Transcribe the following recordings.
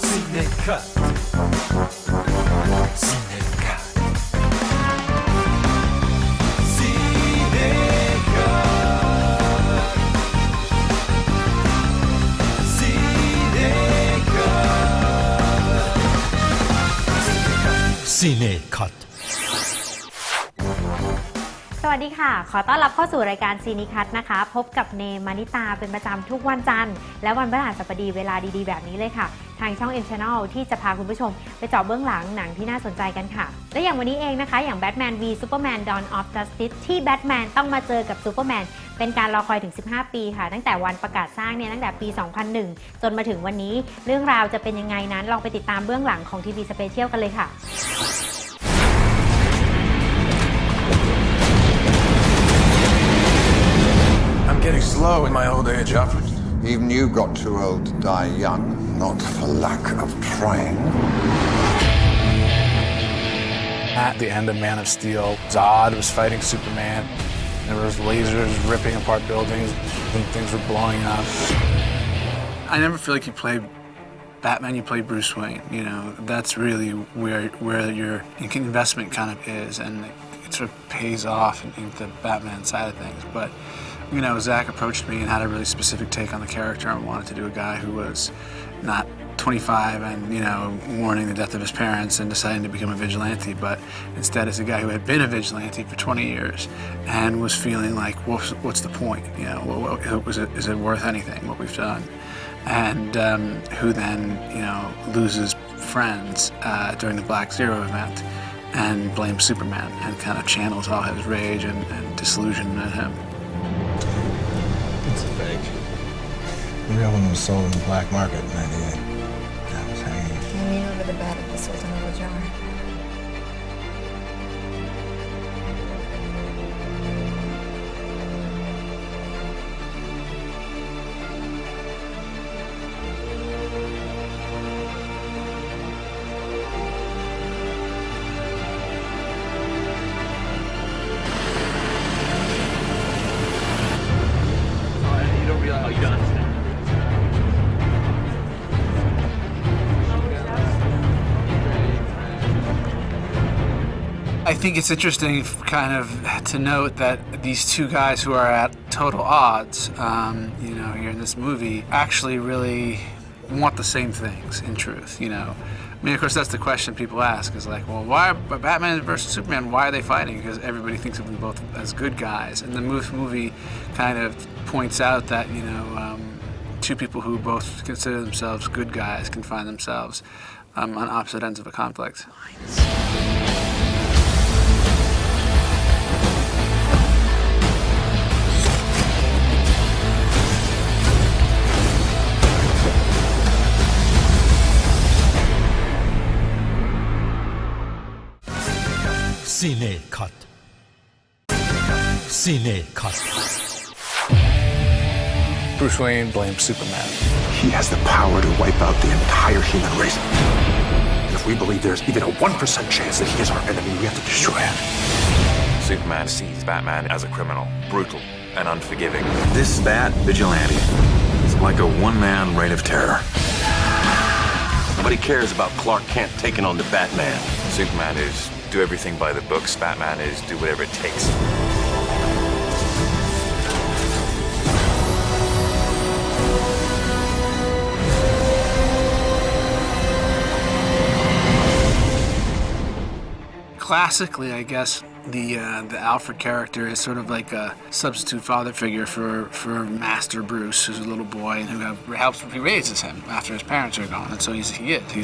CineCut CineCut CineCut สวัสดีค่ะขอต้อนรับเข้าสู่รายการ CineCut นะคะพบกับเนมมานิตาเป็นประจำทุกวันจันทร์และวันพฤหัสบดีเวลาดีๆแบบนี้เลยค่ะทางช่อง M Channel ที่จะพาคุณผู้ชมไปเจาะเบื้องหลังหนังที่น่าสนใจกันค่ะและอย่างวันนี้เองนะคะอย่าง Batman v Superman Dawn of Justice ที่แบทแมนต้องมาเจอกับซูเปอร์แมนเป็นการรอคอยถึง15ปีค่ะตั้งแต่วันประกาศสร้างเนี่ยตั้งแต่ปี 2001 จนมาถึงวันนี้เรื่องราวจะเป็นยังไงนั้นลองไปติดตามเบื้องหลังของทีวีสเปเชียลกันเลยค่ะI'm getting slow in my old age, Alfred. Even you got too old to die young, not for lack of trying. At the end of Man of Steel, Zod was fighting Superman. There was lasers ripping apart buildings, and things were blowing up. I never feel like you play Batman, you play Bruce Wayne. You know, that's really where your investment kind of is, and it sort of pays off in the Batman side of things. But you know, Zack approached me and had a really specific take on the character and wanted to do a guy who was not 25 and, you know, mourning the death of his parents and deciding to become a vigilante, but instead is a guy who had been a vigilante for 20 years and was feeling like, what's the point? You know, is it worth anything, what we've done? And who then, you know, loses friends during the Black Zero event and blames Superman and kind of channels all his rage and disillusionment at him. It's fake. The real one was sold in the black market in 98. That was hanging. You mean over the bed of the Sultan of the jar? I think it's interesting kind of to note that these two guys who are at total odds, you know, here in this movie, actually really want the same things in truth, you know. I mean, of course, that's the question people ask is like, well, why Batman versus Superman, why are they fighting? Because everybody thinks of them both as good guys. And the movie kind of points out that, you know, two people who both consider themselves good guys can find themselves on opposite ends of a conflict. CineCut CineCut Bruce Wayne blames Superman. He has the power to wipe out the entire human race. And if we believe there's even a 1% chance that he is our enemy, we have to destroy him. Superman sees Batman as a criminal, brutal and unforgiving. This Bat vigilante is like a one-man reign of terror. Nobody cares about Clark Kent taking on the Batman. Superman is do everything by the books. Batman is do whatever it takes. Classically, I guess the Alfred character is sort of like a substitute father figure for Master Bruce, who's a little boy and he raises him after his parents are gone, and so he's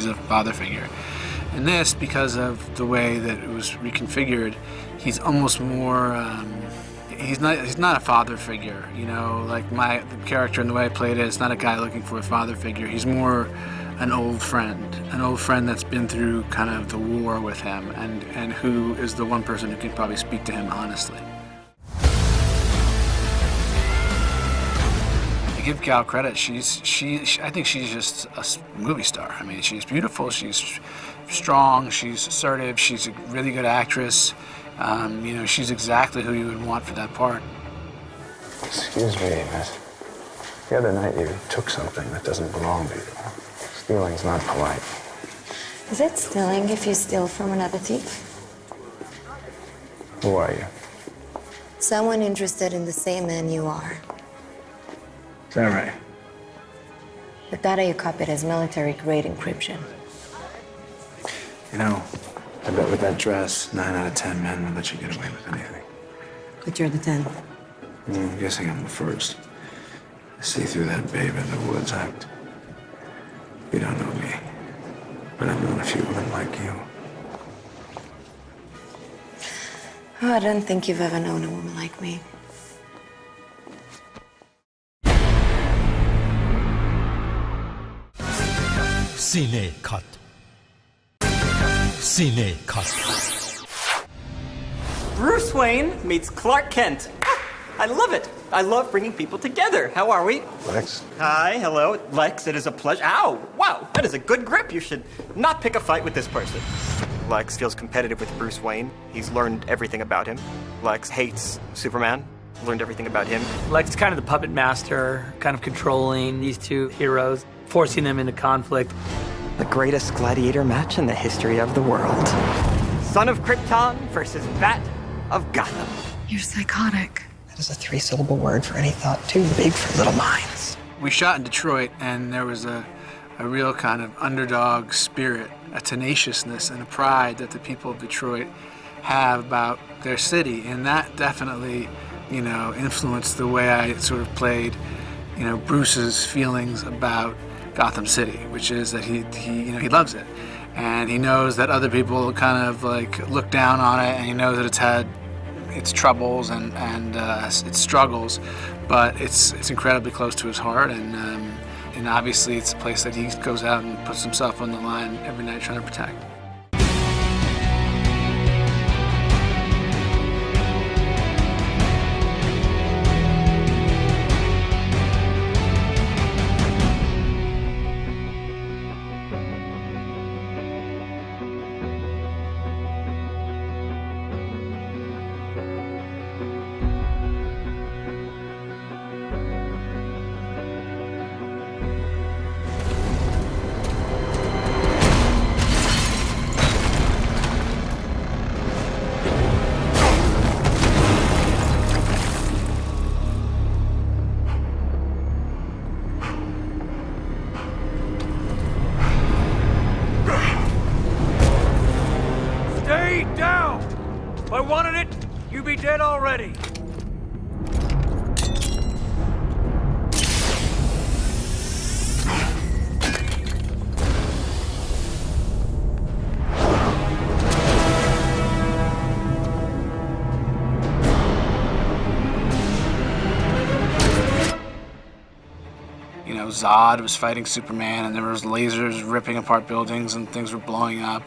a father figure. In this, because of the way that it was reconfigured, he's almost more. He's not a father figure, you know. Like my character and the way I played it, it's not a guy looking for a father figure. He's more an old friend that's been through kind of the war with him, and who is the one person who can probably speak to him honestly. I give Gal credit. I think she's just a movie star. I mean, she's beautiful. She's strong. She's assertive. She's a really good actress. You know, she's exactly who you would want for that part. Excuse me, miss. The other night you took something that doesn't belong to you. It's Stealing's not polite. Is it stealing if you steal from another thief? Who are you? Someone interested in the same man you are. Is that right? The data you copied has military-grade encryption. You know, I bet with that dress, 9 out of 10 men would let you get away with anything. But you're the 10th. I'm guessing I'm the first. I see through that babe in the woods act. You don't know me, but I've known a few women like you. Oh, I don't think you've ever known a woman like me. CineCut CineCut Bruce Wayne meets Clark Kent. I love it. I love bringing people together. How are we? Lex? Hi, hello, Lex. It is a pleasure. Ow! Wow, that is a good grip. You should not pick a fight with this person. Lex feels competitive with Bruce Wayne. He's learned everything about him. Lex hates Superman. Learned everything about him. Lex is kind of the puppet master, kind of controlling these two heroes, forcing them into conflict. The greatest gladiator match in the history of the world. Son of Krypton versus Bat of Gotham. You're psychotic. That is a 3-syllable word for any thought too big for little minds. We shot in Detroit, and there was a real kind of underdog spirit, a tenaciousness and a pride that the people of Detroit have about their city, and that definitely, you know, influenced the way I sort of played, you know, Bruce's feelings about Gotham City, which is that he loves it, and he knows that other people kind of like look down on it, and he knows that it's had its troubles and its struggles, but it's incredibly close to his heart, and obviously it's a place that he goes out and puts himself on the line every night trying to protect. Stay down! If I wanted it, you'd be dead already. You know, Zod was fighting Superman, and there was lasers ripping apart buildings, and things were blowing up.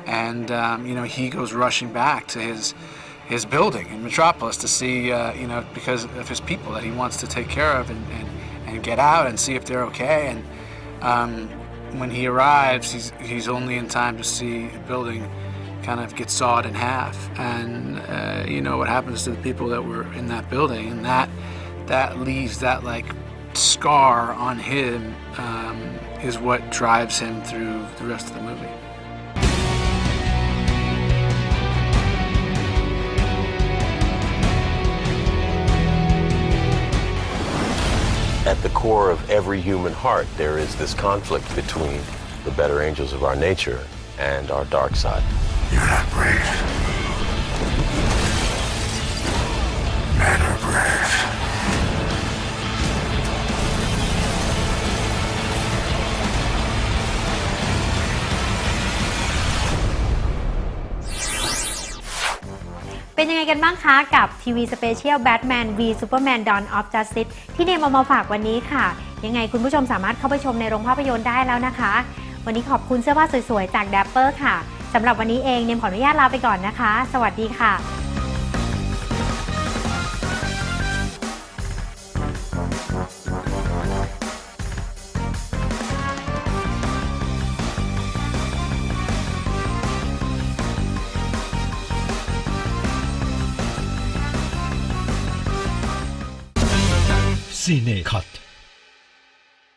And you know, he goes rushing back to his building in Metropolis to see, you know, because of his people that he wants to take care of and get out and see if they're okay. And when he arrives, he's only in time to see a building kind of get sawed in half, and you know what happens to the people that were in that building, and that leaves that like scar on him, is what drives him through the rest of the movie. At the core of every human heart, there is this conflict between the better angels of our nature and our dark side. You're not brave. Men are brave.เป็นยังไงกันบ้างคะกับทีวีสเปเชียล Batman v Superman Dawn of Justice ที่เนมเอามาฝากวันนี้ค่ะยังไงคุณผู้ชมสามารถเข้าไปชมในโรงภาพยนตร์ได้แล้วนะคะวันนี้ขอบคุณเสื้อผ้าสวยๆจาก Dapper ค่ะสำหรับวันนี้เองเนมขออนุญาตลาไปก่อนนะคะ สวัสดีค่ะCineCut